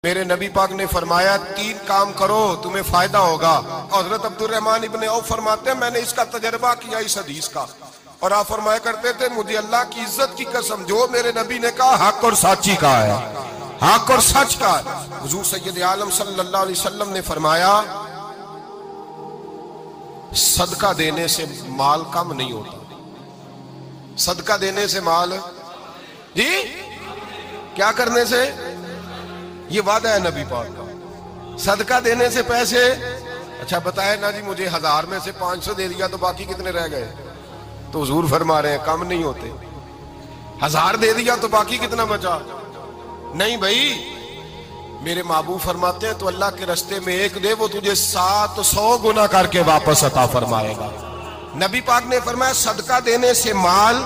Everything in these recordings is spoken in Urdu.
میرے نبی پاک نے فرمایا 3 کام کرو تمہیں فائدہ ہوگا۔ حضرت عبدالرحمن ابن عوف فرماتے ہیں میں نے اس کا تجربہ کیا اس حدیث کا، اور آپ فرمایا کرتے تھے مجھے اللہ کی عزت کی قسم جو میرے نبی نے کہا حق اور سچی کا ہے، حق اور سچ کا ہے۔ حضور سید عالم صلی اللہ علیہ وسلم نے فرمایا صدقہ دینے سے مال کم نہیں ہوتا، صدقہ دینے سے مال جی کیا کرنے سے، یہ وعدہ ہے نبی پاک کا، صدقہ دینے سے پیسے، اچھا بتائے نا جی مجھے 1000 میں سے 500 دے دیا تو باقی کتنے رہ گئے؟ تو حضور فرما رہے ہیں کم نہیں ہوتے، 1000 دے دیا تو باقی کتنا بچا؟ نہیں بھائی، میرے محبوب فرماتے ہیں تو اللہ کے رستے میں ایک دے وہ تجھے 700 گنا کر کے واپس عطا فرمائے گا۔ نبی پاک نے فرمایا صدقہ دینے سے مال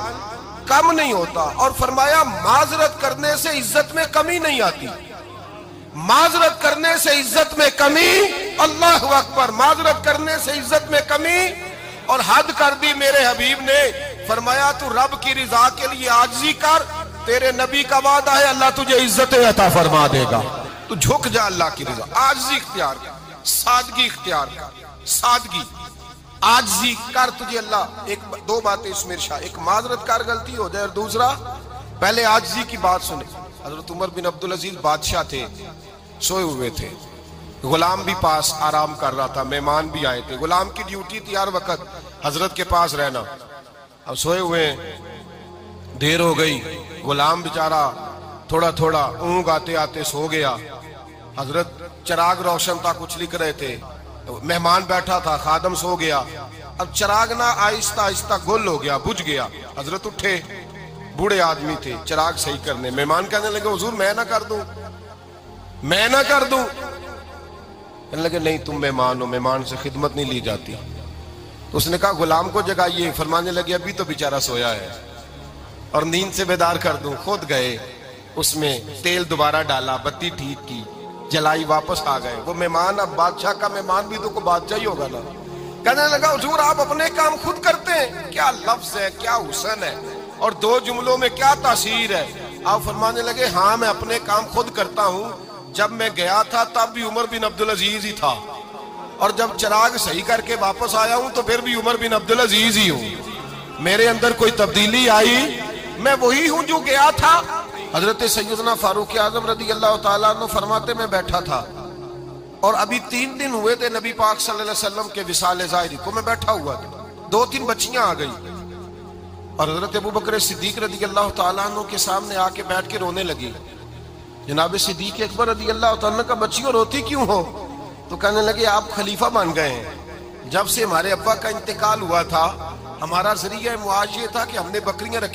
کم نہیں ہوتا، اور فرمایا معذرت کرنے سے عزت میں کمی نہیں آتی، معذرت کرنے سے عزت میں کمی، اللہ اکبر، معذرت کرنے سے عزت میں کمی، اور حد کر دی میرے حبیب نے، فرمایا تو رب کی رضا کے لیے عاجزی کر، تیرے نبی کا وعدہ ہے اللہ تجھے عزت عطا فرما دے گا، تو جھک جا اللہ کی رضا، عاجزی اختیار کر، سادگی اختیار کر، سادگی عاجزی کر، تجھے اللہ دو باتیں اس میں ارشاد، ایک معذرت کر غلطی ہو جائے، اور دوسرا پہلے عاجزی کی بات سنے۔ حضرت عمر بن عبدالعزیز بادشاہ تھے، سوئے ہوئے تھے، غلام بھی پاس آرام کر رہا تھا، مہمان بھی آئے تھے، غلام کی ڈیوٹی تھی ہر وقت حضرت کے پاس رہنا، اب سوئے ہوئے دیر ہو گئی، غلام بیچارہ تھوڑا تھوڑا اونگ آتے آتے سو گیا، حضرت چراغ روشن تھا کچھ لکھ رہے تھے، مہمان بیٹھا تھا، خادم سو گیا، اب چراغ نہ آہستہ آہستہ گل ہو گیا، بجھ گیا، حضرت اٹھے، بوڑھے آدمی تھے، چراغ صحیح کرنے، مہمان کہنے لگے حضور میں نہ کر دوں، میں نہ کر دوں، کہنے لگے نہیں تم مہمان ہو، مہمان سے خدمت نہیں لی جاتی، تو اس نے کہا غلام کو جگائیے، فرمانے لگے ابھی تو بیچارہ سویا ہے اور نیند سے بیدار کر دوں، خود گئے، اس میں تیل دوبارہ ڈالا، بتی ٹھیک کی، جلائی، واپس آ گئے، وہ مہمان اب بادشاہ کا مہمان بھی تو کوئی بادشاہ ہی ہوگا نا، کہنے لگا حضور آپ اپنے کام خود کرتے ہیں، کیا لفظ ہے، کیا حسن ہے، اور 2 جملوں میں کیا تاثیر ہے، آپ فرمانے لگے ہاں میں اپنے کام خود کرتا ہوں، جب میں گیا تھا تب بھی عمر بن عبدالعزیز ہی تھا، اور جب چراغ صحیح کر کے واپس آیا ہوں تو پھر بھی عمر بن عبدالعزیز ہی ہوں، میرے اندر کوئی تبدیلی آئی، میں وہی ہوں جو گیا تھا۔ حضرت سیدنا فاروق اعظم رضی اللہ تعالیٰ عنہ فرماتے میں بیٹھا تھا، اور ابھی 3 دن ہوئے تھے نبی پاک صلی اللہ علیہ وسلم کے وصال ظاہری کو، میں بیٹھا ہوا تھا، 2-3 بچیاں آ گئی، اور حضرت ابوبکر صدیق رضی اللہ تعالیٰ عنہ کے سامنے آ کے بیٹھ کے رونے لگی، جناب صدیق اکبر رضی اللہ تعالیٰ عنہ کا بچیوں روتی کیوں ہو؟ تو کہنے لگے آپ خلیفہ بن گئے ہیں، جب سے ہمارے ابا کا انتقال ہوا تھا ہمارا ذریعہ معاش یہ تھا کہ ہم نے بکریاں رکھی